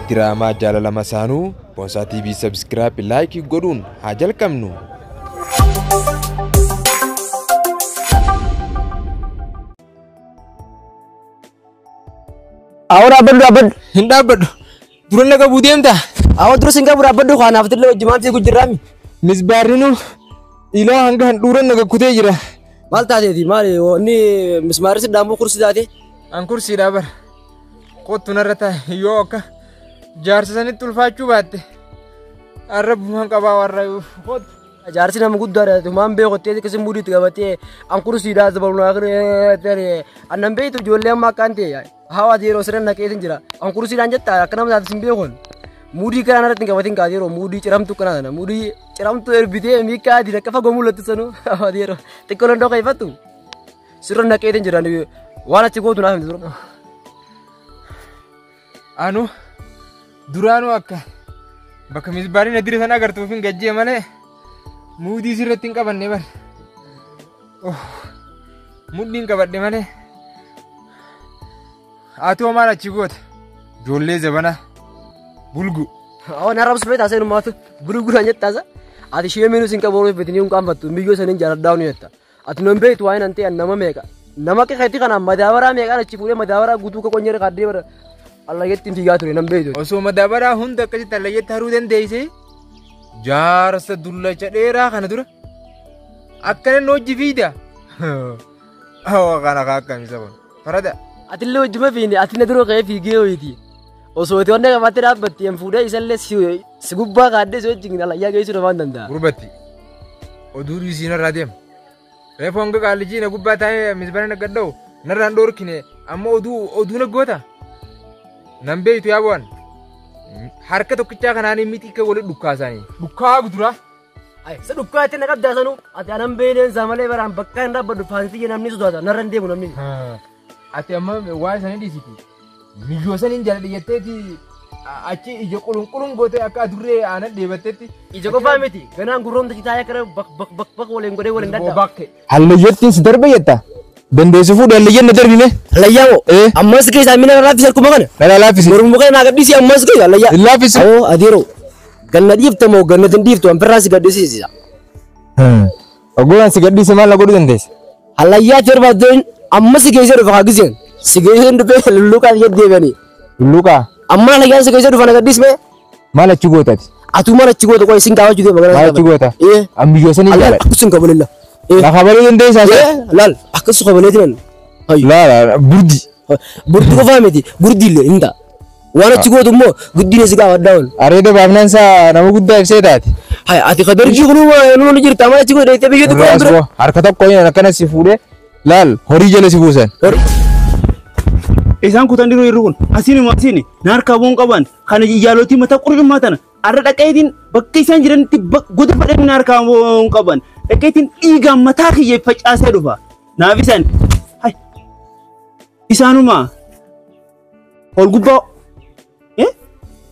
diraamaa jaalala masaanuu Boonsaa TV subscribe like godhuun haa jalqabnu. Awra abad Hinda abad duran laga budeemta. awa terus singa abad khana aftille wajjimati gujirami Misbaarinu ilaa hanga handhuuran naga kutee jira. mal taateti mal ni mismaris damu kursi taate An kursiidha bar kottu narrata yoo akka jaarsa sanitti ulfaachuu baatte arrabumaan qabaa warra kottu. jaarsi nama guddaadha tumaan beekottee kasin budiitti qabatee an kursiidhaa zabalunaa kire annan beeytu ijoollee amma akkaan ta'e hawaati yeroo sirna naqeetin jira an kursiidhaan jetta akka nama taate sin beekon mudii kanaan irratti hin qabatin kaate yeroo mudii ciramtu kanaan mudii ciramtu erbitee miikaa dira akka fagoo mul'attu sanu hawaati yeroo xiqqoo londoo kaifattu sirna naqeetin jira waan achi gootu naaf hin jiru. Anu duraanuu akka bakka misbaariin adira sana agartuuf hin gajjee malee mudii sirratti hin qabanne bar. Mudhiin qabadhe malee atoo maal achi goota ijoollee zabana bulgu. Awa narabs fayda asenu matu bulgu nanya taza ati shie minus in kaboro betini un kambatu migo sanin jaradda unu yetta ati nombe tu ayin ante nama meka nama ke khaiti kana madawara meka na chifure madawara gutu ko konyere kadde bar Allah yetti tiga ture nambe tu oso madawara hunda kasi talayet haru den deise jar sa dulla chadera kana dura akkana no jivida awa kana kakka misabon farada ati le wajuma fini ati naduro kay fige oyiti oso ti wanda kamate dabbatti en fude isalle sigubba kadde so jingina la ya gaisu rawan danda gurbatti oduri sina radem refonga kaliji na gubba tay misbana gaddo naran dorkine amma odu na gota nambe itu yabon harka tokkicha kanani miti ke wole dukkasani dukka gudura ay sa dukka ate nakabda sanu ati anambe den zamale baram bakka nda badu fanti namni sudata naran demu namni ati amma waa sani disiti mijo sanin jalade yetteti achi ije qulun gote akka adurre ana debatetti ije ko famiti ganan gurrom da kitaya kare bak wolen gode wolen dadda bakke hallayettin si darbe yetta dandeesu fu hallayyen na darbime hallayawo amma suke sa mina lafisar kuma kana la lafisi gurum kai na gadisi amma suke hallayya lafisi o adiro ganna difta mo ganna tin difto am ferrasi gadisi sisa ogolan si gadisi mala godu dandees hallayya terba den amma suke zero fa gizien sige ndu be luka yedde bani luka amma la yan sige zero fa gadis me mala chigotati atu mala chigota ko singa waju de magana mala chigota ambiyo sani jala kusun kabalilla la khabaru dandees asa lal akasu kabaletin la burdi ko famiti burdi le inda wana chigoto mo guddine siga wadawon arede babnan sa namu gudda ifsedati hay ati khabar ji gulu no jirta ma chigoto ite biyo ko harka tokko yana kana sifude lal hori jale sibusan Isaan kutandiru irrun asini narka bon qaban kana jiyaloti mata qurun matana arra dhaqeetin bakka isaan jiranitti goda fadhan narka bon qaban dhaqeetin dhiiga mata kiyye facaasee dhufa naafisan hay isaanuma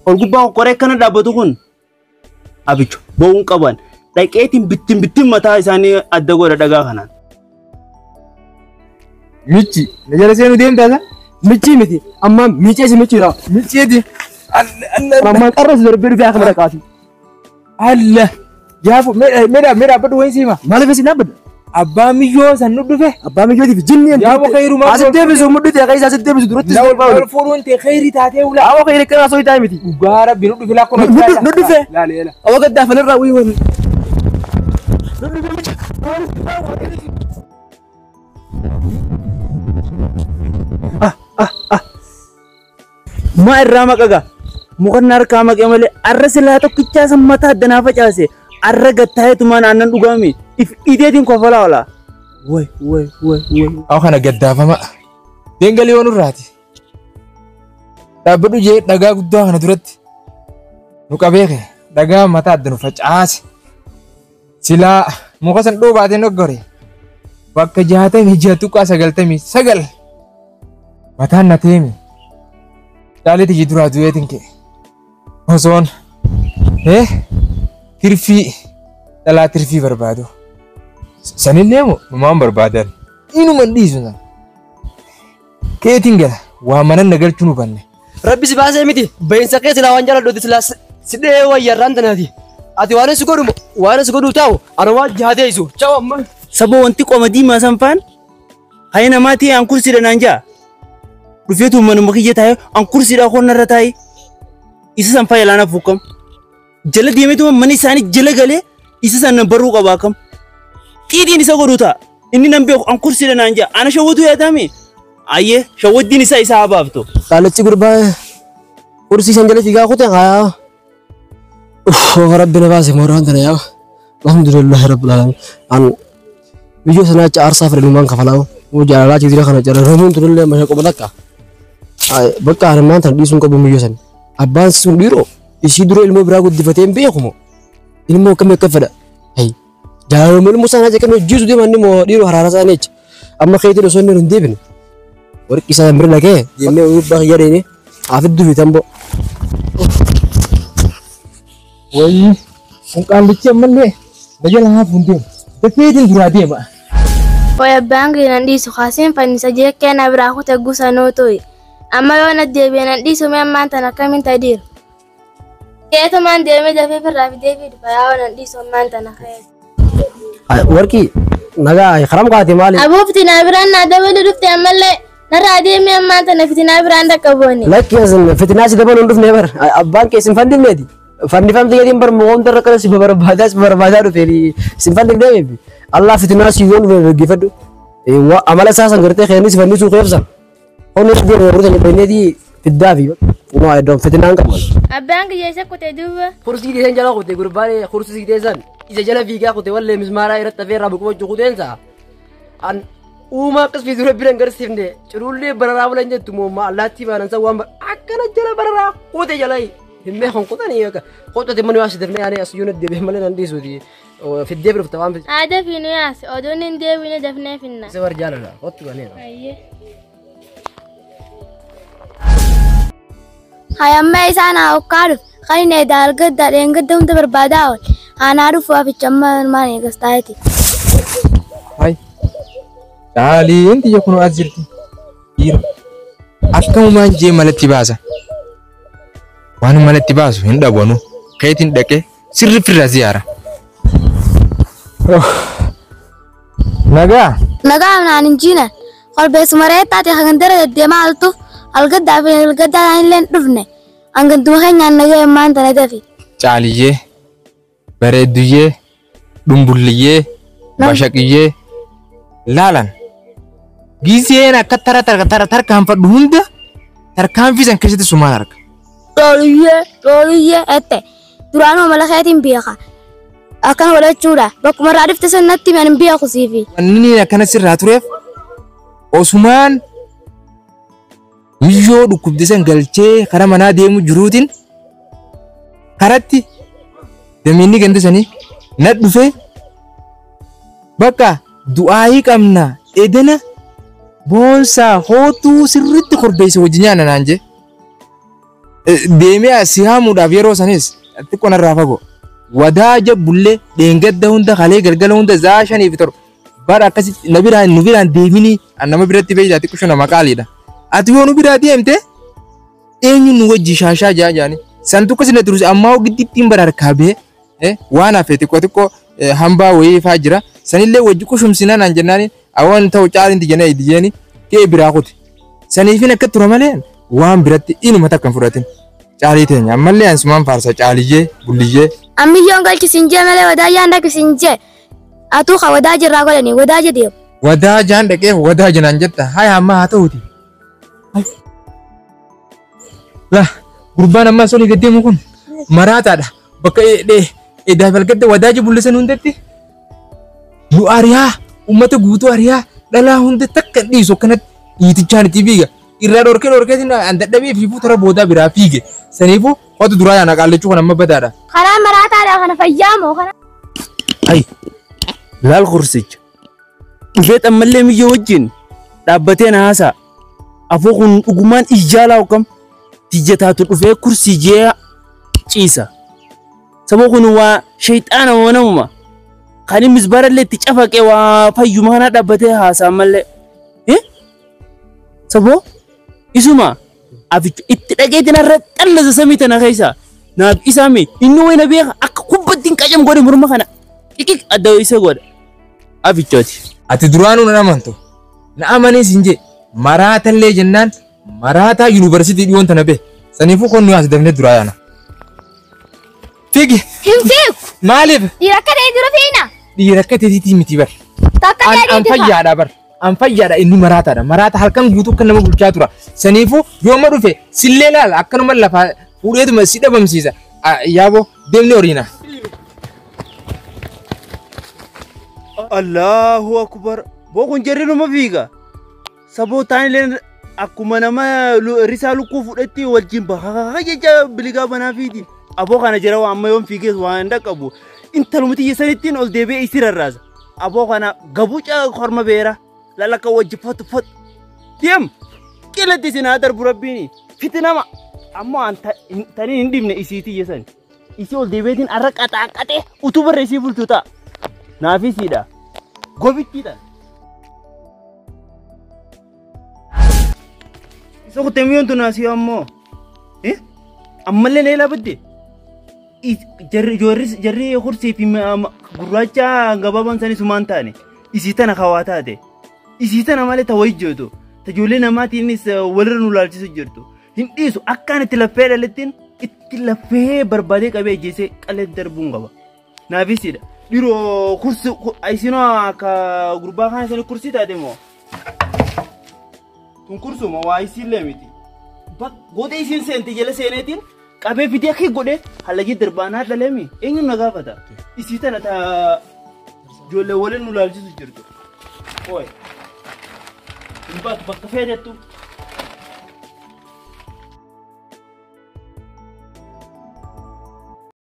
holgubbaa qoree kana dhaabbatu kun abicho bon qaban dhaqeetin bittin mata isaanii adda godha dhagaa kanaan michi najara seenu deemtaasa michi miti amma michi ra michi amma qarras darbe rufi akamara kaati Allah yaafu meda badu wayin sima malafe sinabad abba miyo sanu dufe abba miyo di jinni yaafu khairu ma asite bisu muddu te kaisa asite bisu duratti lawal bawl furun te khairi taate wala awa khairi kana so ita miti ugara binu dufe la kono no dufe la lela awa gadda falra wi won ma irraa maqaga mukan harkaa maqe malee arra silaa tokkichaa sammata addanaa facaase arra gattaayetumaan aannan dhugaame if ideetiin kofalaa ola way aw kana gaddaafama dengali onurraati dhaabbadhu jee dhagaa guddaa kana duratti nu qabeeke dhagaa mataa addanu facaase silaa muka san dhoobaatee noggore bakka 66 mataan na teemi Dali tiji dura duetin ke. Osoon tirfii dhalaa tirfii barbaadu. Sanillee moo numaan barbaadan. Inuman dhiisu sana. Keetiin gala waa manan nagalchuu nu banne. Rabbi si baasee miti bahinsa kee silaa waan jaaladhu silaa sidhee wayyarraan tanaati. Ati waan si godhu taa'u ana waan jaatee isu cawa amma. Saba wanti qoma diimaa sanfaan hayi namaati an kursiidha naan jaa. Dhufeetu manuma kiyya taa'e an kursiidha koonnarra taa'e isa sanfaa yalaana fuukam. Jala deemeetu mana isaanii jala galee isa san baruu qabaa kam. Xiixiin isa godhu ta'a. Inni nan beeku an kursiidha naan jaa. Ana shawwatu yaadame. Ayyee shawwaddiin isaa habaaftu. Qaalachi gurbaa kursii san jala fiigaa kutee haa. Rabbi na baase mooraan tana yaa. Alhamdulillah rabbil alamin. An biyyo sanaa achi aarsaa fedhanumaan kafalaa. Moo jaalalaa jijjiira kana jaalalamuun turullee mashaa qoba takka. Bakka harmaan tan dhiisuun qabu biyyo san. Abbaan sun dhiiroo ishii dura ilmoo biraa guddifatee hin beekumo. Ilmoo akkamii akka fedha. Jaalaluma ilmoo sanaa jecha kan hojjiisu deeman immoo dhiiroo haraara isaanii jecha. Amma keetiin osoo inni hin deebine. Warqi isaa bira lagee jennee uffata yaadeen afiddu fitambo. Wayii kun qaallichi ammallee dajala haaf hundee dafeetiin duraa deema. Oya bangi nan dhiisu kaaseen fannisa jeekkee na biraa kute gusa nootoyi. Amma yoo na deebi'e nan dhiisu mee ammaan tana akkamiin tadiiru. Keetumaan deemee dafee firraa fi deebii dhufa yaa nan dhiisu ammaan tana ka'e. Warqi nagaa karam kaate maali? Abuu fitinaa biraan naa dabalu dhufte ammallee narraa deemee ammaan tana fitinaa biraan takka boone. Lakki fitinaa si dabalu hin dhufne bar abbaan kee sin fandifneeti. Fannifamte jedhin bar mo'oomta irra kana si barbaadaa dhufeeni sin fandifneefi. Allah fitinaa si yoon geeffadhu. Amala isaa san gartee keenis fannisuu keebsan. Honni deemee warra beneeti fiddaa fi kunoo iddoon fitinaan qabu. Abbaan kiyya isa kutee duuba. Kursii deesan jala kutee gurbaan kursii deesan isa jala fiigaa kutee wallee mismaaraa irratti afeerraa buquma kuteensa. An uumaa akkas fi dura biran garsiifne cirullee bararaa bulan jettu moo allaattii baanan san waan akkana jala bararaa kutee jalai. Himmee konkotanii akka qotate mani waasi dafnee yaanee as yuuna deebi'ee malee nan dhiisuuti fiddee birufta waan fiti. Aadaa fi nu yaas oduun hin deebiine dafnee finna. Isa bar jaalala qottu ganeera. Hayamma isaan haa hokkaadhuuf kan inni edaa argaddaa dheengadda hunda barbaadaa ool aanaa dhufu waaficha amma maan eegas taa'eeti. Hai caaliin xiyya kunoo as jirti dhiira akkamumaan jee malatti baasa. Waan malatti baasu hin dhabanu keetiin dhaqee sirri firra ziyaara. Nagaa. Nagaa naan hin jiinan kolbeessuma reettaati kan dara deddeemaa altu algaddaa fi algaddaa illee hin dhufne hangantuma keenyaan nagaa ammaan tana dafi. Caaliyyee bareedduyyee dhumbulliyyee bashaqiyyee laalan giseen akka tarkaanfadhu hunda tarkaanfisan keessatti sumaan arga. Toluye ette duraanuu mala keetiin beeka akkan godhachuudha bakkuma irraa dhufte sanatti man beeku siifi. Wanni akkana sirraa tureef osumaan biyyoo dhukkubde san galchee karaa manaa deemu jiruutiin karatti dameenni ganda sanii na dhufee bakka du'aayii qabna edana boonsaa hootuu sirriitti korbeessa wajji nyaanna naan jee. Deemee asii haamuudhaaf yeroo sanis xiqqoo narraa fagoo wadaaja bullee dheengadda hunda kalee galgala hunda zaa shanii fi torba bara akkasitti nu biraan deeminii nama biratti beeydaa xiqqoo shana maqaaliidha. Ati yoo nu biraa deemte eenyu nu wajji shaashaa jaani santuuqa sinna turus ammaa giddittiin bara harkaa bee waan hafe xiqqoo hambaa wayii faa jira sanillee wajji qushumsina naan jennaani awwan ta'u caalinti jennee idiyeeni kee biraa kute saniifin akka tura malee waan biratti inuma takkan fudhatin. Caalii teenya ammallee ansumaan faarsa caaliyyee bulliyyee. Ammiyyoon galchisin jee malee wadaajaan dhaqsin jee atuu ka wadaaja irraa godhanii wadaaja deemu. Wadaajaan dhaqee wadaaja naan jetta haa amma haa ta'uuti. Lah gurbaan ammaa solii gaddeemu kun maraataadha bakka edaa falgadda wadaaja bullisan hundatti nu ariyaa uummata guutuu ariyaa dhalaa hunda takka dhiisu akkanatti dhiitichaan itti fiiga. Irraa dhorkeetiin an dadhabee fiifuu toora boodaa biraa fiige saniifuu hotu duraa yaana qaallachuu kan amma badaadha. Karaa maraataadha kana fayyaamoo kana. Ay laal kursicha dhufee xammallee miyyoo wajjin dhaabbatee na haasaa afoo kun dhugumaan ijjaalaa hokam tijjataatu dhufee kursii jee ciisa saboo kun waa shayxaana wanamuma kan inni misbaarallee itti cafaqee waa fayyuma kana dhaabbatee haasaa mallee saboo isuma afichu itti dhageetiin irra xallasa samii tana keessa naaf isaame inni wayna beeka akka kubbattiin qacam godhe morma kana qiqiq adda isa godha afichooti. Ati duraanuu na amantu. Na amanis hin jee maraata illee jennaan maraata yuunivarsiitii dhiyoon tana bee saniifuu kon nuyi as dafnee duraa yaana. Figi. Hin fiigu. Maaliif? Dhiira akka ta'e dura fiina. Dhiira akka ta'eetii miti bar. Takka ta'e An fayyaadha bar. An fayyaadha inni maraataadha. Maraata halkan guutuu kan nama bulchaa tura. Saniifuu yooma dhufe sillee laala akkanuma lafaa fuudheetuma si dhabamsiisa. Yaaboo deemnee horiina. Allahu akbar. Bokun jarri numa fiiga. Sabootaan illee akkuma nama risaa lukkuu fudhatti wajjin bahaa jecha biligaa banaa fiiti. Aboo kana jira waan amma yoon fiigees waan dhaqqabu. Intalumti yesanittiin ol deebi'ee isi rarraasa. Aboo kana gabuuca korma beera. Lalaka wajji fot. Deem qilatti sinaa darbu rabbiini. Fiti nama. Ammoo tanii hin dhibne isiitii yesan. Isi ol deebi'eetiin arra qaxaaqaxee utuu barra isii bultu ta'a. Naafisiidha. Gobittiidha. Isa kutemmiyoon tunaasii ammoo. Ammallee leelaa badde. Jarri horsii fi gurraacha gabaabaan sanii sumaan taane. Isii tana hawaa taate. Isii tana malee ta'uu ijjootu. Tajoollee namaatiinis walirra nu laalchisu jirtu. Hin dhiisu akkaan itti laffee dhalattiin itti laffee barbaadee qabee ajjeesee qalee darbuun qaba. Naafisiidha. Dhiroo kursi isinoo akka gurbaa kana sanii kursii taate moo? Kun kursuma waa isiillee miti. Godee isiin seente jala seeneetiin qabee fidee akka godhee halagii darbaanaa dhaleemi eenyuun na gaafata. Isii tana taa ijoollee waliin nu laalchisu jirtu. Ooyi. Bakka feetettu.